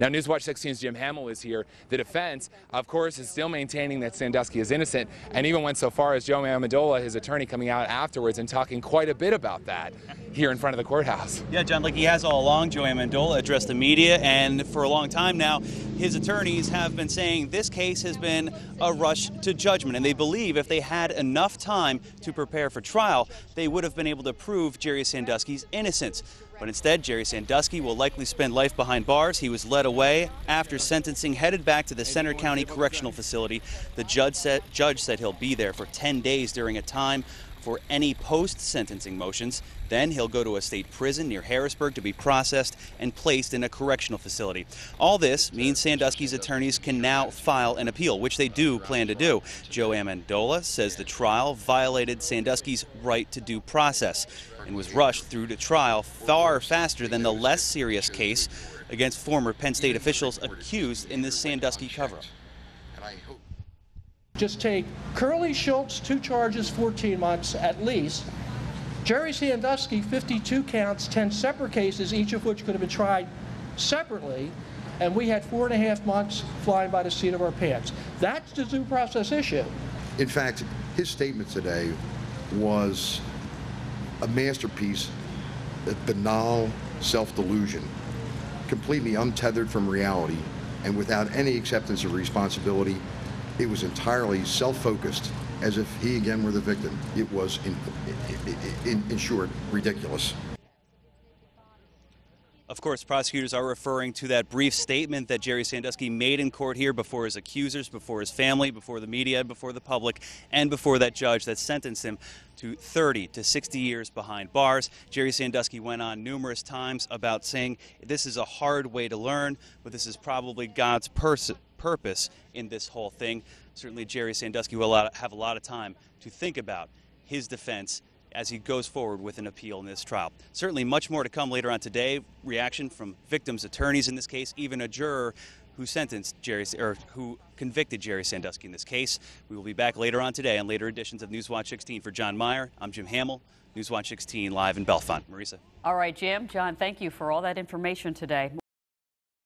Now, Newswatch 16's Jim Hamill is here. The defense, of course, is still maintaining that Sandusky is innocent, and even went so far as Joe Amendola, his attorney, coming out afterwards and talking quite a bit about that here in front of the courthouse. Yeah, John, like he has all along, Joe Amendola addressed the media, and for a long time now, his attorneys have been saying this case has been a rush to judgment, and they believe if they had enough time to prepare for trial, they would have been able to prove Jerry Sandusky's innocence. But instead, Jerry Sandusky will likely spend life behind bars. He was led away after sentencing, headed back to the Center County Correctional Facility. The judge said he'll be there for 10 days during a time for any post-sentencing motions. Then he'll go to a state prison near Harrisburg to be processed and placed in a correctional facility. All this means Sandusky's attorneys can now file an appeal, which they do plan to do. Joe Amendola says the trial violated Sandusky's right to due process and was rushed through to trial far faster than the less serious case against former Penn State officials accused in this Sandusky cover-up. Just take Curly Schultz, 2 charges, 14 months at least. Jerry Sandusky, 52 counts, 10 separate cases, each of which could have been tried separately, and we had 4.5 months flying by the seat of our pants. That's the due process issue. In fact, his statement today was a masterpiece of banal self-delusion, completely untethered from reality and without any acceptance of responsibility. It was entirely self-focused, as if he again were the victim. It was, in short, ridiculous. Of course, prosecutors are referring to that brief statement that Jerry Sandusky made in court here before his accusers, before his family, before the media, before the public, and before that judge that sentenced him to 30 to 60 years behind bars. Jerry Sandusky went on numerous times about saying this is a hard way to learn, but this is probably God's purpose in this whole thing. Certainly Jerry Sandusky will have a lot of time to think about his defense as he goes forward with an appeal in this trial. Certainly much more to come later on today. Reaction from victims' attorneys in this case, even a juror who who convicted Jerry Sandusky in this case. We will be back later on today on later editions of Newswatch 16. For John Meyer, I'm Jim Hamill, Newswatch 16 live in Bellefonte. Marisa. All right, Jim. John, thank you for all that information today.